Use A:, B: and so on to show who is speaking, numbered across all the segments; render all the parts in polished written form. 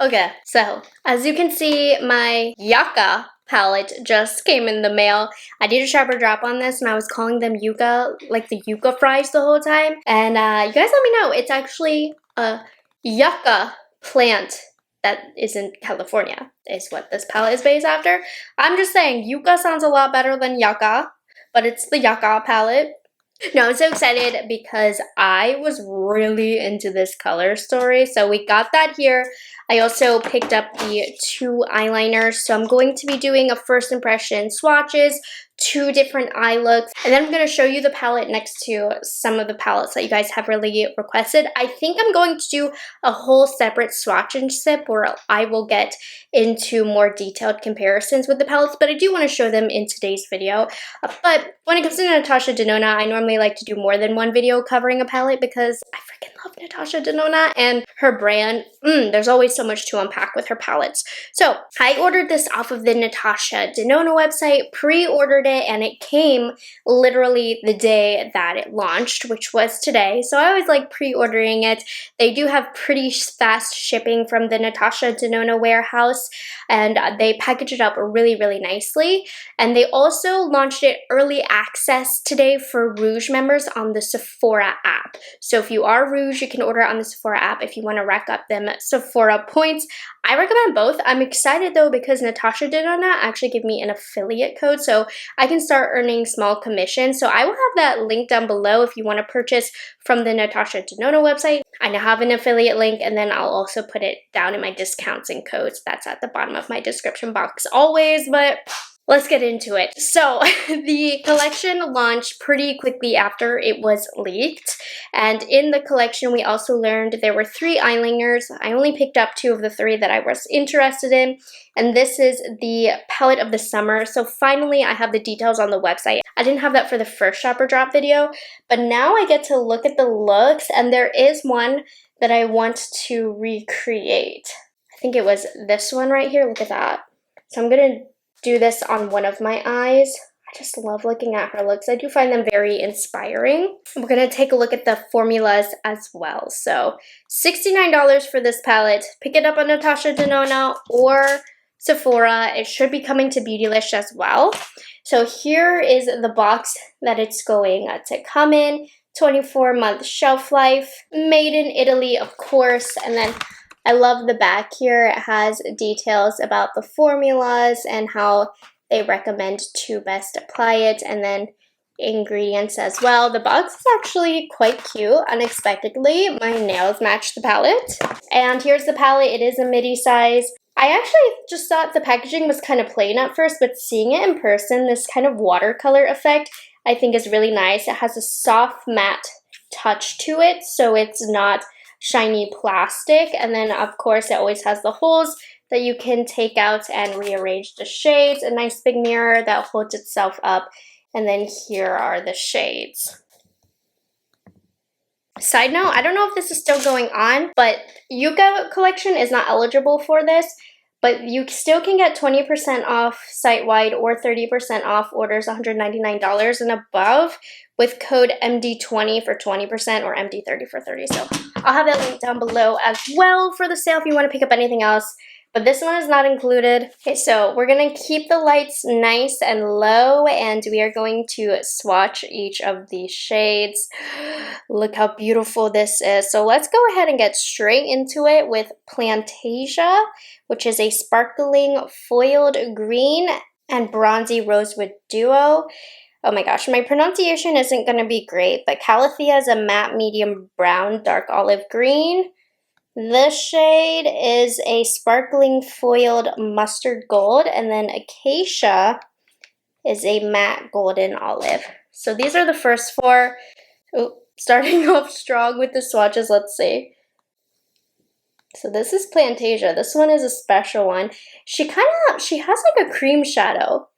A: Okay, so as you can see, my Yucca palette just came in the mail. I did a sharper drop on this and I was calling them Yucca, like the Yucca fries the whole time. And you guys let me know, it's actually a Yucca plant that is in California, is what this palette is based after. I'm just saying, Yucca sounds a lot better than Yucca, but it's the Yucca palette. No, I'm so excited because I was really into this color story. So we got that here. I also picked up the 2 eyeliners. So I'm going to be doing a first impression swatches, 2 different eye looks, and then I'm going to show you the palette next to some of the palettes that you guys have really requested. I think I'm going to do a whole separate swatch and sip where I will get into more detailed comparisons with the palettes, but I do want to show them in today's video. But when it comes to Natasha Denona, I normally like to do more than one video covering a palette because I freaking love Natasha Denona and her brand. There's always so much to unpack with her palettes. So I ordered this off of the Natasha Denona website, pre-ordered it, and it came literally the day that it launched, which was today. So I always like pre-ordering it. They do have pretty fast shipping from the Natasha Denona warehouse, and they package it up really, really nicely. And they also launched it early access today for Rouge members on the Sephora app. So if you are Rouge, you can order it on the Sephora app if you want to rack up them Sephora points. I recommend both. I'm excited though because Natasha Denona actually gave me an affiliate code, so I can start earning small commissions. So I will have that link down below if you want to purchase from the Natasha Denona website. I now have an affiliate link, and then I'll also put it down in my discounts and codes. That's at the bottom of my description box always, but let's get into it. So the collection launched pretty quickly after it was leaked. And in the collection, we also learned there were 3 eyeliners. I only picked up 2 of the 3 that I was interested in. And this is the palette of the summer. So finally, I have the details on the website. I didn't have that for the first shopper drop video, but now I get to look at the looks, and there is one that I want to recreate. I think it was this one right here. Look at that. So I'm gonna do this on one of my eyes. I just love looking at her looks. I do find them very inspiring. We're going to take a look at the formulas as well. So $69 for this palette. Pick it up on Natasha Denona or Sephora. It should be coming to Beautylish as well. So here is the box that it's going to come in. 24-month shelf life. Made in Italy, of course. And then I love the back here. It has details about the formulas and how they recommend to best apply it, and then ingredients as well. The box is actually quite cute, unexpectedly. My nails match the palette. And here's the palette. It is a midi size. I actually just thought the packaging was kind of plain at first, but seeing it in person, this kind of watercolor effect, I think is really nice. It has a soft matte touch to it, so it's not shiny plastic. And then of course it always has the holes that you can take out and rearrange the shades. A nice big mirror that holds itself up. And then here are the shades. Side note, I don't know if this is still going on, but Yucca collection is not eligible for this, but you still can get 20% off site-wide or 30% off orders $199 and above with code MD20 for 20% or MD30 for 30%. So I'll have that link down below as well for the sale if you want to pick up anything else. But this one is not included. Okay, so we're going to keep the lights nice and low, and we are going to swatch each of these shades. Look how beautiful this is. So let's go ahead and get straight into it with Plantasia, which is a sparkling foiled green and bronzy rosewood duo. Oh my gosh, my pronunciation isn't going to be great, but Calathea is a matte medium brown, dark olive green. This shade is a sparkling foiled mustard gold, and then Acacia is a matte golden olive. So these are the first 4. Oh, starting off strong with the swatches, let's see. So this is Plantasia. This one is a special one. She has like a cream shadow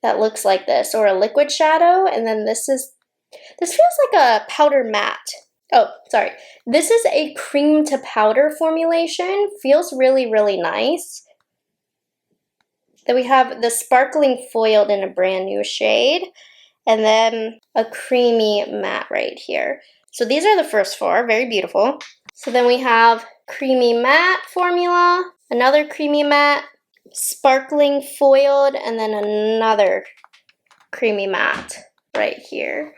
A: that looks like this, or a liquid shadow, and then this feels like a powder matte. Oh, sorry. This is a cream to powder formulation. Feels really, really nice. Then we have the sparkling foiled in a brand new shade, and then a creamy matte right here. So these are the first 4, very beautiful. So then we have creamy matte formula, another creamy matte, sparkling foiled, and then another creamy matte right here.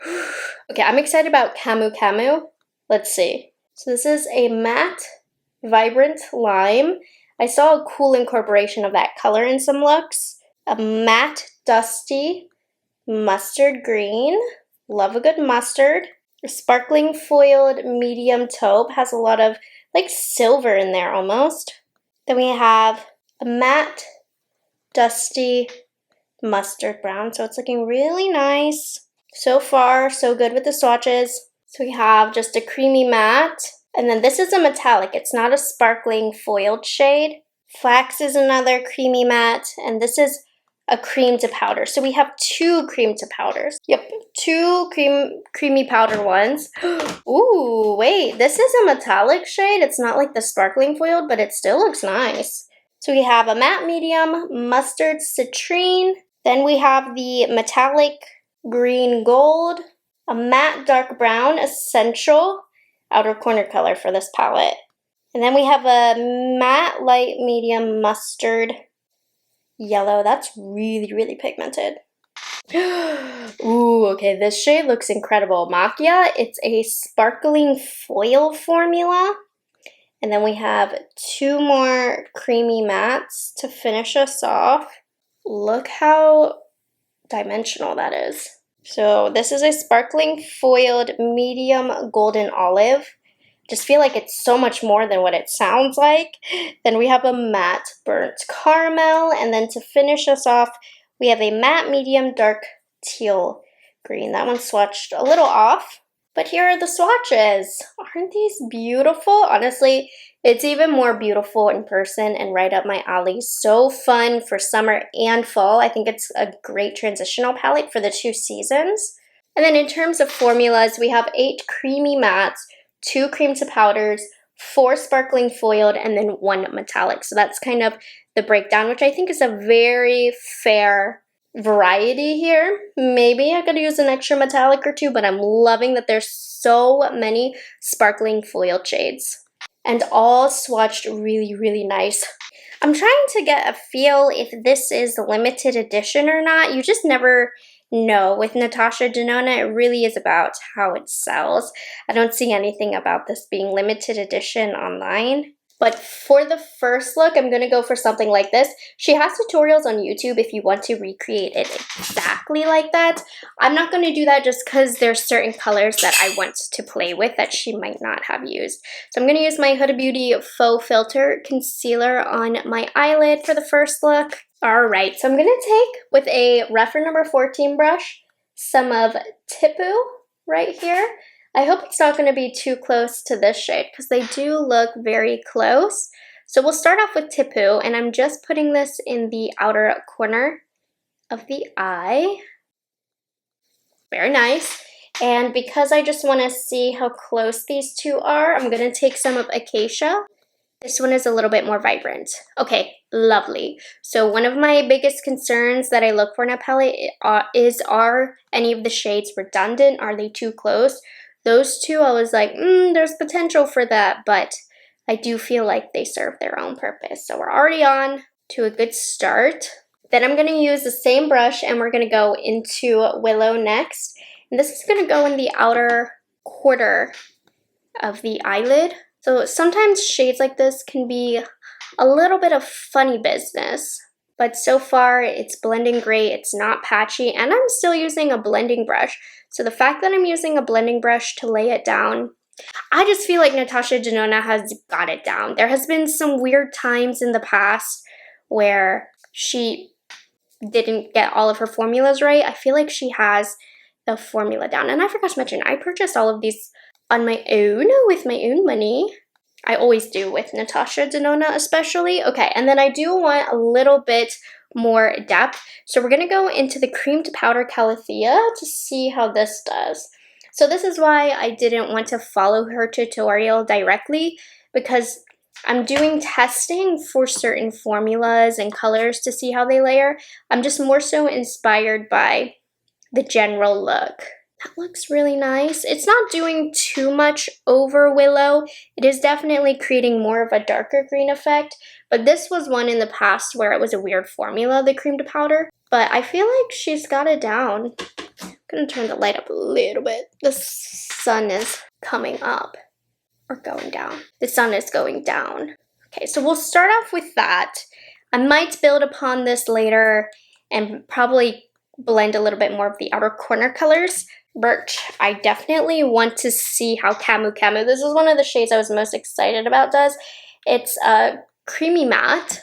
A: Okay, I'm excited about Camu Camu. Let's see. So this is a matte, vibrant lime. I saw a cool incorporation of that color in some looks. A matte, dusty mustard green. Love a good mustard. A sparkling foiled medium taupe. Has a lot of like silver in there almost. Then we have a matte, dusty mustard brown. So it's looking really nice. So far, so good with the swatches. So we have just a creamy matte. And then this is a metallic. It's not a sparkling foiled shade. Flax is another creamy matte. And this is a cream to powder. So we have two cream to powders. Yep, two creamy powder ones. Ooh, wait, this is a metallic shade. It's not like the sparkling foiled, but it still looks nice. So we have a matte medium, mustard citrine. Then we have the metallic green gold, a matte dark brown essential outer corner color for this palette. And then we have a matte light medium mustard yellow. That's really, really pigmented. Ooh, okay, this shade looks incredible. Macchia, it's a sparkling foil formula. And then we have two more creamy mattes to finish us off. Look how dimensional that is. So this is a sparkling foiled medium golden olive. Just feel like it's so much more than what it sounds like. Then we have a matte burnt caramel. And then to finish us off, we have a matte medium dark teal green. That one's swatched a little off. But here are the swatches. Aren't these beautiful? Honestly, it's even more beautiful in person and right up my alley. So fun for summer and fall. I think it's a great transitional palette for the two seasons. And then in terms of formulas, we have 8 creamy mattes, 2 cream to powders, 4 sparkling foiled, and then 1 metallic. So that's kind of the breakdown, which I think is a very fair variety here. Maybe I could use an extra metallic or 2, but I'm loving that there's so many sparkling foiled shades. And all swatched really, really nice. I'm trying to get a feel if this is limited edition or not. You just never know. With Natasha Denona, it really is about how it sells. I don't see anything about this being limited edition online. But for the first look, I'm going to go for something like this. She has tutorials on YouTube if you want to recreate it exactly like that. I'm not going to do that just because there's certain colors that I want to play with that she might not have used. So I'm going to use my Huda Beauty Faux Filter Concealer on my eyelid for the first look. Alright, so I'm going to take, with a Rephr number 14 brush, some of Tipu right here. I hope it's not going to be too close to this shade because they do look very close. So we'll start off with Tipu, and I'm just putting this in the outer corner of the eye. Very nice. And because I just want to see how close these two are, I'm going to take some of Acacia. This one is a little bit more vibrant. Okay, lovely. So one of my biggest concerns that I look for in a palette is, are any of the shades redundant? Are they too close? Those two, I was like, there's potential for that, but I do feel like they serve their own purpose. So we're already on to a good start. Then I'm going to use the same brush, and we're going to go into Willow next. And this is going to go in the outer quarter of the eyelid. So sometimes shades like this can be a little bit of funny business. But so far, it's blending great, it's not patchy, and I'm still using a blending brush. So the fact that I'm using a blending brush to lay it down, I just feel like Natasha Denona has got it down. There has been some weird times in the past where she didn't get all of her formulas right. I feel like she has the formula down. And I forgot to mention, I purchased all of these on my own, with my own money. I always do with Natasha Denona especially. Okay, and then I do want a little bit more depth. So we're going to go into the cream to powder Calathea to see how this does. So this is why I didn't want to follow her tutorial directly, because I'm doing testing for certain formulas and colors to see how they layer. I'm just more so inspired by the general look That looks really nice. It's not doing too much over Willow. It is definitely creating more of a darker green effect, but this was one in the past where it was a weird formula, the cream to powder. But I feel like she's got it down. I'm gonna turn the light up a little bit. The sun is coming up, or going down. The sun is going down. Okay, so we'll start off with that. I might build upon this later and probably blend a little bit more of the outer corner colors. Birch, I definitely want to see how Camu Camu, this is one of the shades I was most excited about, does. It's a creamy matte,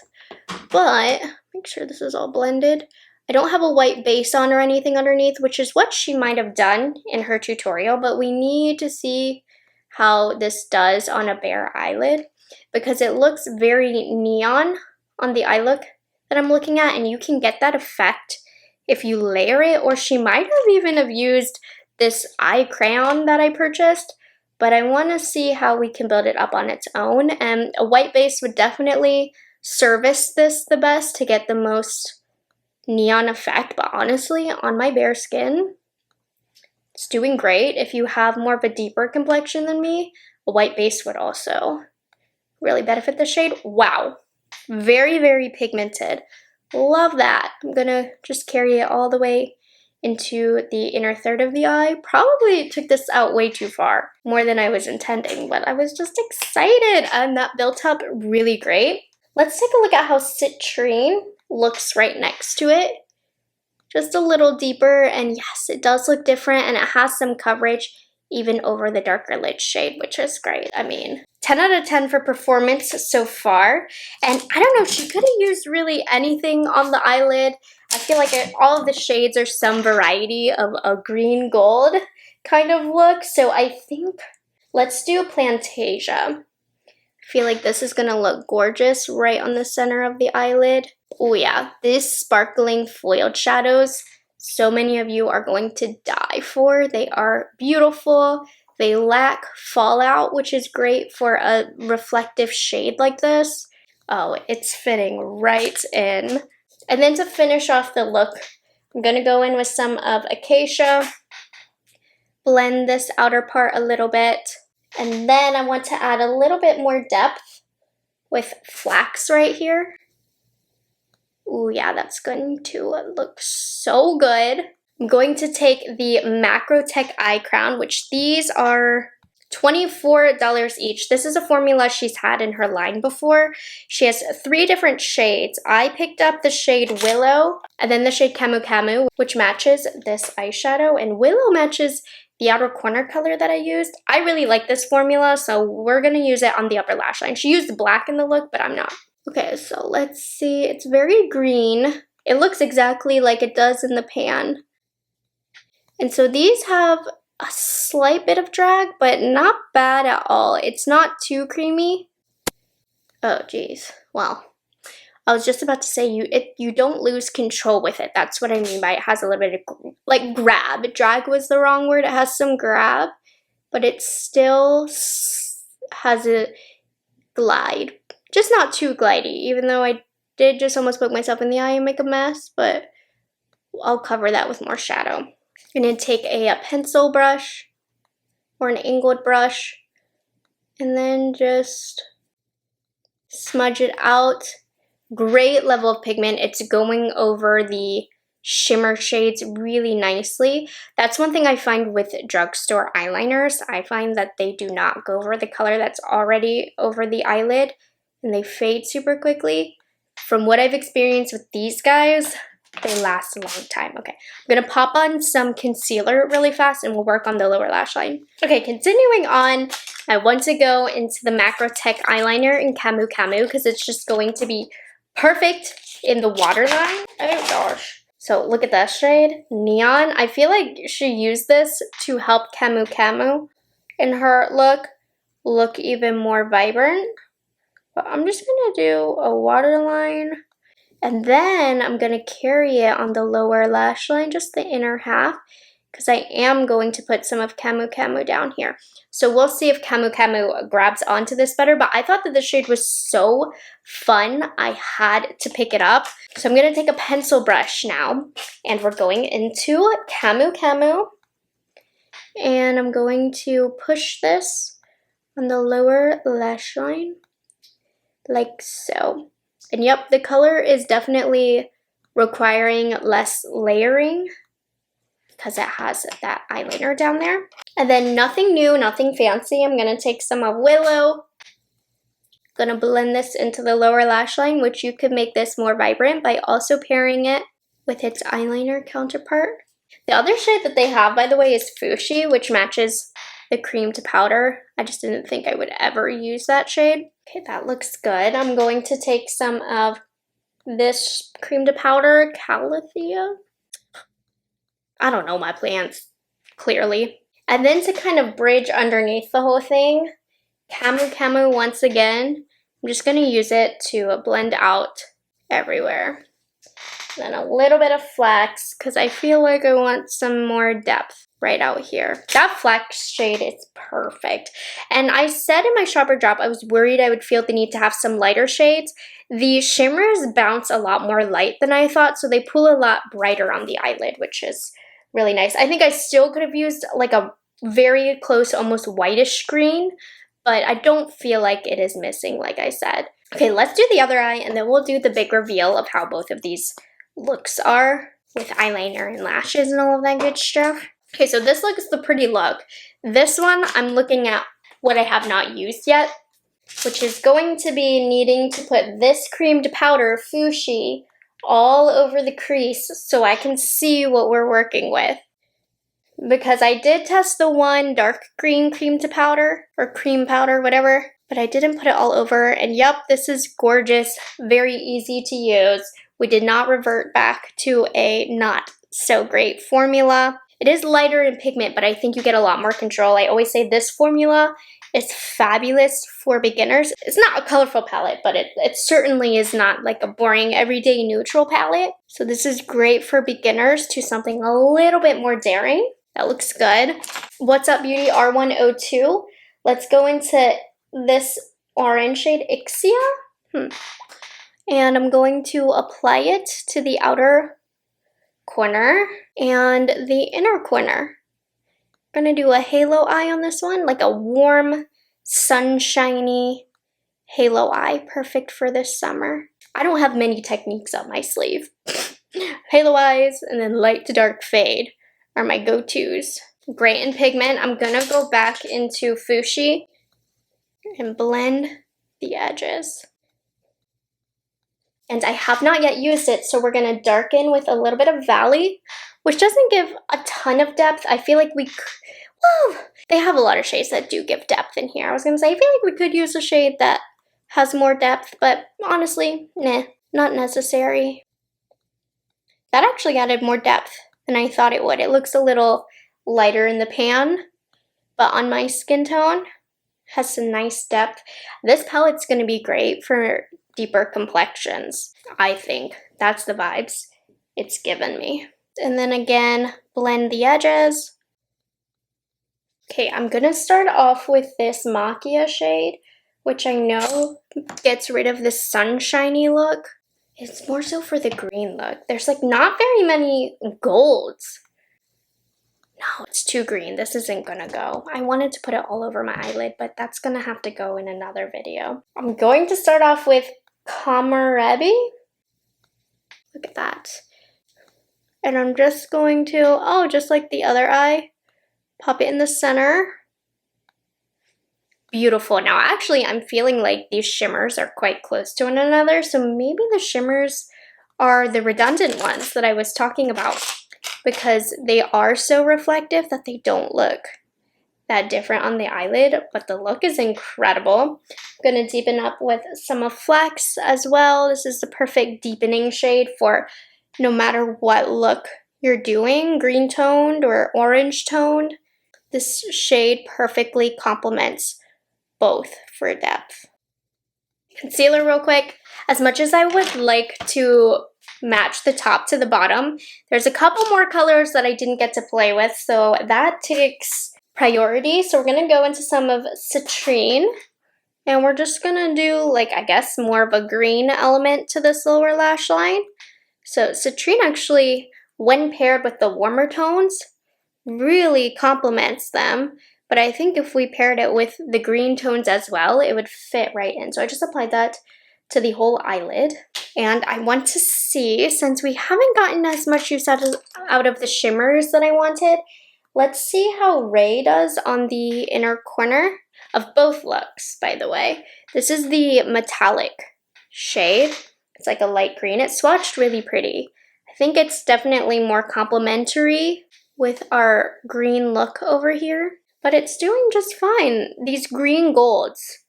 A: but make sure this is all blended. I don't have a white base on or anything underneath, which is what she might have done in her tutorial, but we need to see how this does on a bare eyelid because it looks very neon on the eye look that I'm looking at, and you can get that effect if you layer it, or she might have even have used this eye crayon that I purchased, but I want to see how we can build it up on its own, and a white base would definitely service this the best to get the most neon effect, but honestly, on my bare skin, it's doing great. If you have more of a deeper complexion than me, a white base would also really benefit the shade. Wow, very, very pigmented. Love that. I'm gonna just carry it all the way into the inner third of the eye. Probably took this out way too far, more than I was intending, but I was just excited and that built up really great. Let's take a look at how Citrine looks right next to it. Just a little deeper, and yes, it does look different, and it has some coverage even over the darker lid shade, which is great. I mean, 10 out of 10 for performance so far. And I don't know, she could have used really anything on the eyelid. I feel like all of the shades are some variety of a green gold kind of look. So I think let's do Plantasia. I feel like this is gonna look gorgeous right on the center of the eyelid. Oh yeah, these sparkling foiled shadows, so many of you are going to die for. They are beautiful. They lack fallout, which is great for a reflective shade like this. Oh, it's fitting right in. And then to finish off the look, I'm gonna go in with some of Acacia, blend this outer part a little bit, and then I want to add a little bit more depth with Flax right here. Ooh, yeah, that's going to look so good. I'm going to take the Macro Tech Eye Crown, which these are $24 each. This is a formula she's had in her line before. She has 3 different shades. I picked up the shade Willow and then the shade Camu Camu, which matches this eyeshadow, and Willow matches the outer corner color that I used. I really like this formula, so we're gonna use it on the upper lash line. She used black in the look, but I'm not. Okay, so let's see. It's very green. It looks exactly like it does in the pan. And so these have a slight bit of drag, but not bad at all. It's not too creamy. Oh, geez. Well, I was just about to say you don't lose control with it. That's what I mean by it has a little bit of, like, grab. Drag was the wrong word. It has some grab, but it still has a glide. Just not too glidey, even though I did just almost poke myself in the eye and make a mess, but I'll cover that with more shadow. I'm going to take a pencil brush or an angled brush and then just smudge it out. Great level of pigment. It's going over the shimmer shades really nicely. That's one thing I find with drugstore eyeliners. I find that they do not go over the color that's already over the eyelid, and they fade super quickly. From what I've experienced with these guys, they last a long time. Okay, I'm gonna pop on some concealer really fast and we'll work on the lower lash line. Okay, continuing on, I want to go into the Macro Tech eyeliner in Camu Camu because it's just going to be perfect in the waterline. Oh gosh. So look at that shade, Neon. I feel like she used this to help Camu Camu in her look even more vibrant. But I'm just gonna do a waterline, and then I'm gonna carry it on the lower lash line, just the inner half, because I am going to put some of Camu Camu down here. So we'll see if Camu Camu grabs onto this better, but I thought that the shade was so fun, I had to pick it up. So I'm gonna take a pencil brush now, and we're going into Camu Camu. And I'm going to push this on the lower lash line, like so. And yep, the color is definitely requiring less layering because it has that eyeliner down there. And then nothing new, nothing fancy. I'm gonna take some of Willow. Gonna blend this into the lower lash line, which you could make this more vibrant by also pairing it with its eyeliner counterpart. The other shade that they have, by the way, is Fuchsia, which matches the cream to powder. I just didn't think I would ever use that shade. Okay, that looks good. I'm going to take some of this cream to powder, Calathea. I don't know my plants, clearly. And then to kind of bridge underneath the whole thing, Camu Camu once again. I'm just gonna use it to blend out everywhere. Then a little bit of flex, because I feel like I want some more depth right out here. That flex shade is perfect. And I said in my shopper drop, I was worried I would feel the need to have some lighter shades. The shimmers bounce a lot more light than I thought, so they pull a lot brighter on the eyelid, which is really nice. I think I still could have used like a very close, almost whitish green, but I don't feel like it is missing, like I said. Okay, let's do the other eye, and then we'll do the big reveal of how both of these looks are with eyeliner and lashes and all of that good stuff. Okay, so this look is the pretty look. This one, I'm looking at what I have not used yet, which is going to be needing to put this cream to powder, Fuchsia, all over the crease so I can see what we're working with. Because I did test the one dark green cream to powder, or cream powder, whatever, but I didn't put it all over. And yep, this is gorgeous, very easy to use. We did not revert back to a not so great formula. It is lighter in pigment, but I think you get a lot more control. I always say this formula is fabulous for beginners. It's not a colorful palette, but it certainly is not like a boring everyday neutral palette. So this is great for beginners to something a little bit more daring. That looks good. What's Up Beauty R102. Let's go into this orange shade, Ixia. And I'm going to apply it to the outer corner and the inner corner. I'm gonna do a halo eye on this one, like a warm, sunshiny halo eye, perfect for this summer. I don't have many techniques up my sleeve. Halo eyes and then light to dark fade are my go-tos. Great in pigment. I'm gonna go back into Fuchsia and blend the edges. And I have not yet used it, so we're gonna darken with a little bit of Valley, which doesn't give a ton of depth. I feel like they have a lot of shades that do give depth in here. I was gonna say, I feel like we could use a shade that has more depth, but honestly, nah, not necessary. That actually added more depth than I thought it would. It looks a little lighter in the pan, but on my skin tone, has some nice depth. This palette's gonna be great for deeper complexions, I think. That's the vibes it's given me. And then again, blend the edges. Okay, I'm gonna start off with this Macchia shade, which I know gets rid of this sunshiny look. It's more so for the green look. There's like not very many golds. No, it's too green. This isn't gonna go. I wanted to put it all over my eyelid, but that's gonna have to go in another video. I'm going to start off with Komorebi. Look at that. And I'm just going to, just like the other eye, pop it in the center. Beautiful. Now, actually, I'm feeling like these shimmers are quite close to one another, so maybe the shimmers are the redundant ones that I was talking about, because they are so reflective that they don't look that different on the eyelid, but the look is incredible. I'm gonna deepen up with some of Flex as well. This is the perfect deepening shade for no matter what look you're doing, green toned or orange toned. This shade perfectly complements both for depth. Concealer real quick. As much as I would like to match the top to the bottom, there's a couple more colors that I didn't get to play with, so that takes priority. So we're gonna go into some of Citrine, and we're just gonna do, like, I guess more of a green element to this lower lash line. So Citrine actually, when paired with the warmer tones, really complements them. But I think if we paired it with the green tones as well, it would fit right in. So I just applied that to the whole eyelid. And I want to see, since we haven't gotten as much use out of the shimmers that I wanted, let's see how Ray does on the inner corner of both looks, by the way. This is the metallic shade. It's like a light green. It swatched really pretty. I think it's definitely more complementary with our green look over here, but it's doing just fine. These green golds,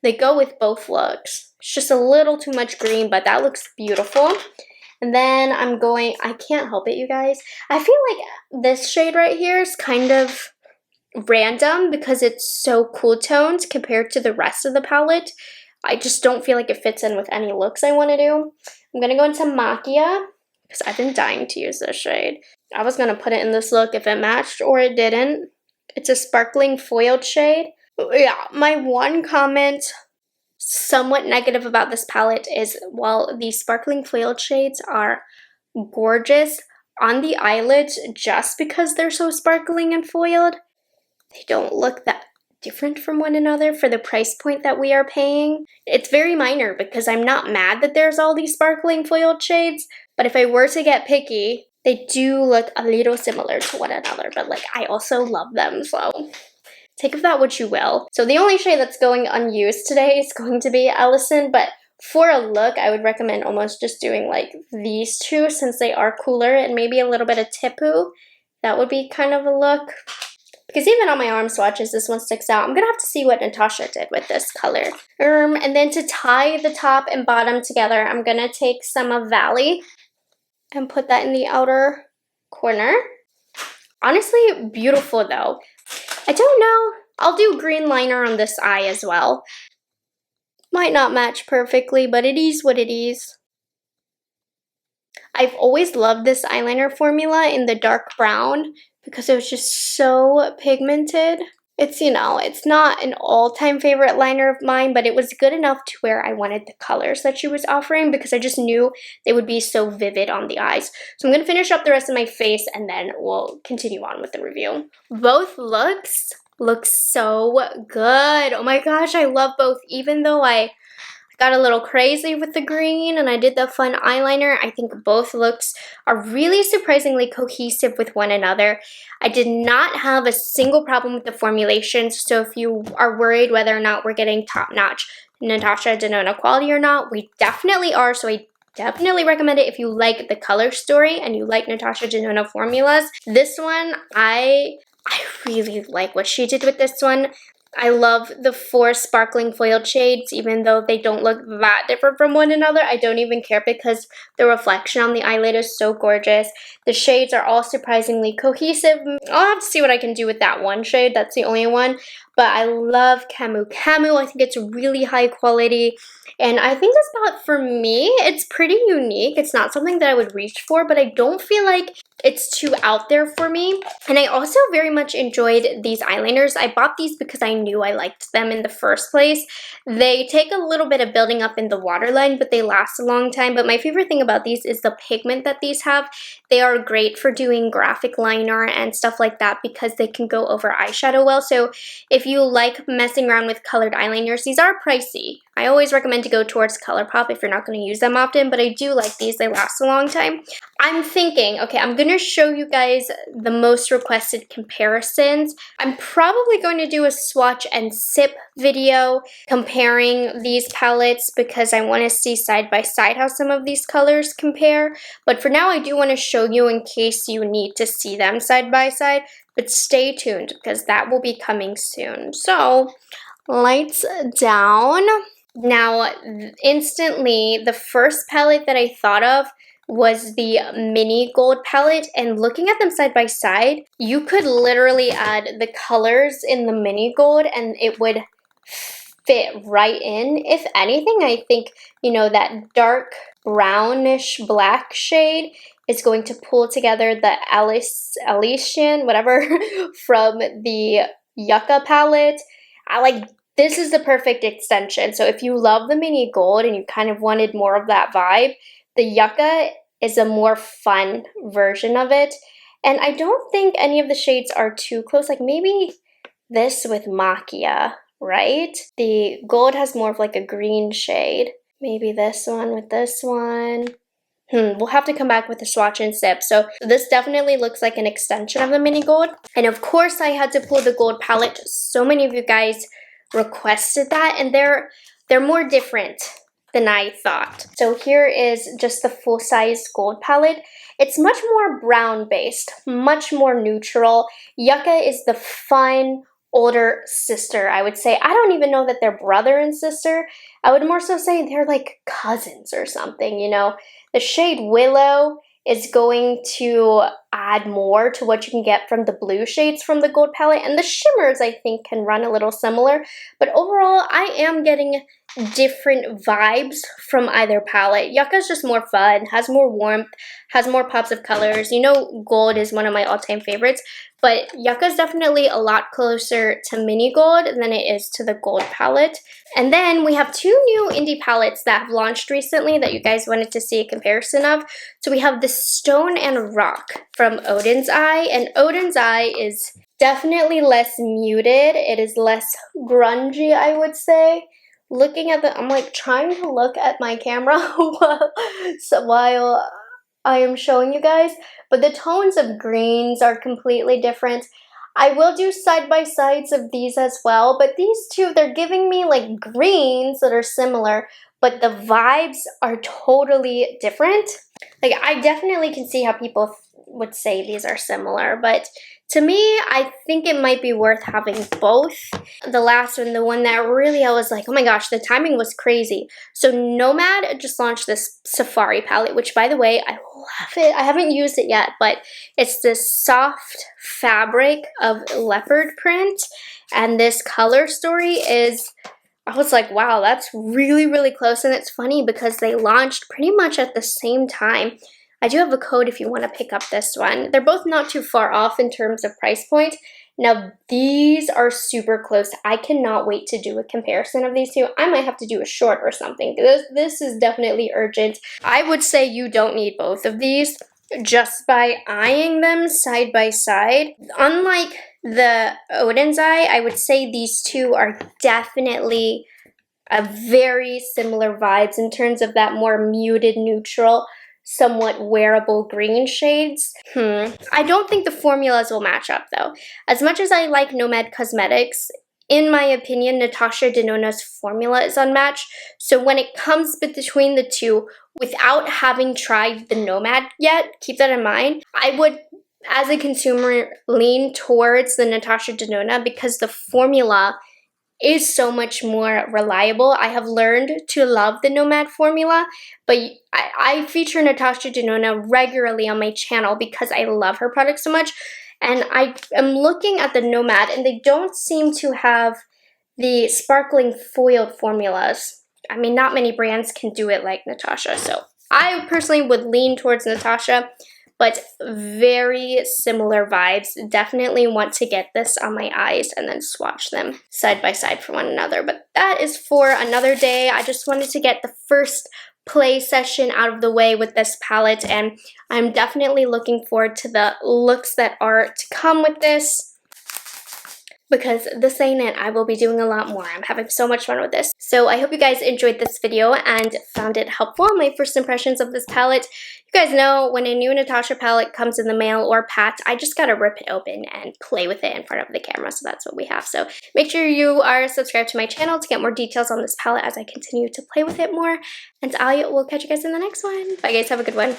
A: they go with both looks. It's just a little too much green, but that looks beautiful. And then I can't help it, you guys. I feel like this shade right here is kind of random because it's so cool toned compared to the rest of the palette. I just don't feel like it fits in with any looks I want to do. I'm going to go into Macchia because I've been dying to use this shade. I was going to put it in this look if it matched or it didn't. It's a sparkling foiled shade. Yeah, my one comment somewhat negative about this palette is while these sparkling foiled shades are gorgeous on the eyelids just because they're so sparkling and foiled, they don't look that different from one another for the price point that we are paying. It's very minor because I'm not mad that there's all these sparkling foiled shades, but if I were to get picky, they do look a little similar to one another, but like I also love them, so take of that what you will. So the only shade that's going unused today is going to be Ellison, but for a look, I would recommend almost just doing like these two since they are cooler and maybe a little bit of Tipu. That would be kind of a look. Because even on my arm swatches, this one sticks out. I'm going to have to see what Natasha did with this color. And then to tie the top and bottom together, I'm going to take some of Valley and put that in the outer corner. Honestly, beautiful though. I don't know. I'll do green liner on this eye as well. Might not match perfectly, but it is what it is. I've always loved this eyeliner formula in the dark brown because it was just so pigmented. It's, you know, it's not an all-time favorite liner of mine, but it was good enough to where I wanted the colors that she was offering because I just knew they would be so vivid on the eyes. So I'm going to finish up the rest of my face and then we'll continue on with the review. Both looks look so good. Oh my gosh, I love both. Even though I got a little crazy with the green and I did the fun eyeliner, I think both looks are really surprisingly cohesive with one another. I did not have a single problem with the formulations, so if you are worried whether or not we're getting top-notch Natasha Denona quality or not, we definitely are, so I definitely recommend it if you like the color story and you like Natasha Denona formulas. This one, I really like what she did with this one. I love the 4 sparkling foiled shades, even though they don't look that different from one another. I don't even care because the reflection on the eyelid is so gorgeous. The shades are all surprisingly cohesive. I'll have to see what I can do with that one shade. That's the only one. But I love Camu Camu. I think it's really high quality. And I think this palette, for me, it's pretty unique. It's not something that I would reach for, but I don't feel like it's too out there for me. And I also very much enjoyed these eyeliners. I bought these because I knew I liked them in the first place. They take a little bit of building up in the waterline, but they last a long time. But my favorite thing about these is the pigment that these have. They are great for doing graphic liner and stuff like that because they can go over eyeshadow well. So if you like messing around with colored eyeliners, these are pricey. I always recommend to go towards ColourPop if you're not going to use them often, but I do like these. They last a long time. I'm thinking, okay, I'm going to show you guys the most requested comparisons. I'm probably going to do a swatch and sip video comparing these palettes because I want to see side by side how some of these colors compare. But for now, I do want to show you in case you need to see them side by side. But stay tuned because that will be coming soon. So, lights down. Now, instantly, the first palette that I thought of was the mini gold palette, and looking at them side by side, you could literally add the colors in the mini gold and it would fit right in. If anything, I think, you know, that dark brownish black shade is going to pull together the Elysian, whatever, from the Yucca palette. This is the perfect extension. So if you love the mini gold and you kind of wanted more of that vibe, the Yucca is a more fun version of it. And I don't think any of the shades are too close. Like maybe this with Macchia, right? The gold has more of like a green shade. Maybe this one with this one. We'll have to come back with a swatch and sip. So this definitely looks like an extension of the mini gold. And of course I had to pull the gold palette. So many of you guys requested that, and they're more different than I thought. So here is just the full-size gold palette. It's much more brown based, much more neutral. Yucca is the fun older sister, I would say. I don't even know that they're brother and sister. I would more so say they're like cousins or something, you know. The shade Willow is going to add more to what you can get from the blue shades from the gold palette, and the shimmers I think can run a little similar, but overall I am getting different vibes from either palette. Yucca's just more fun, has more warmth, has more pops of colors. You know, gold is one of my all-time favorites, but Yucca's definitely a lot closer to mini gold than it is to the gold palette. And then we have two new indie palettes that have launched recently that you guys wanted to see a comparison of. So we have the Stone and Rock from Odin's Eye, and Odin's Eye is definitely less muted. It is less grungy, I would say. Looking at I'm like trying to look at my camera while I am showing you guys, but the tones of greens are completely different. I will do side-by-sides of these as well, but these two, they're giving me like greens that are similar, but the vibes are totally different. Like, I definitely can see how people would say these are similar, but to me, I think it might be worth having both. The last one, the one that really I was like, oh my gosh, the timing was crazy. So Nomad just launched this Safari palette, which by the way, I love it. I haven't used it yet, but it's this soft fabric of leopard print. And this color story is, I was like, wow, that's really, really close. And it's funny because they launched pretty much at the same time. I do have a code if you want to pick up this one. They're both not too far off in terms of price point. Now, these are super close. I cannot wait to do a comparison of these two. I might have to do a short or something. This is definitely urgent. I would say you don't need both of these just by eyeing them side by side. Unlike the Odin's Eye, I would say these two are definitely a very similar vibes in terms of that more muted neutral, somewhat wearable green shades. I don't think the formulas will match up though. As much as I like Nomad Cosmetics, in my opinion, Natasha Denona's formula is unmatched. So when it comes between the two, without having tried the Nomad yet, keep that in mind, I would, as a consumer, lean towards the Natasha Denona because the formula is so much more reliable. I have learned to love the Nomad formula, but I feature Natasha Denona regularly on my channel because I love her product so much. And I am looking at the Nomad and they don't seem to have the sparkling foiled formulas. I mean, not many brands can do it like Natasha. So I personally would lean towards Natasha, but very similar vibes. Definitely want to get this on my eyes and then swatch them side by side for one another. But that is for another day. I just wanted to get the first play session out of the way with this palette, and I'm definitely looking forward to the looks that are to come with this. Because this ain't it. I will be doing a lot more. I'm having so much fun with this. So I hope you guys enjoyed this video and found it helpful. My first impressions of this palette. You guys know when a new Natasha palette comes in the mail or pat, I just gotta rip it open and play with it in front of the camera. So that's what we have. So make sure you are subscribed to my channel to get more details on this palette as I continue to play with it more. And I will catch you guys in the next one. Bye guys, have a good one.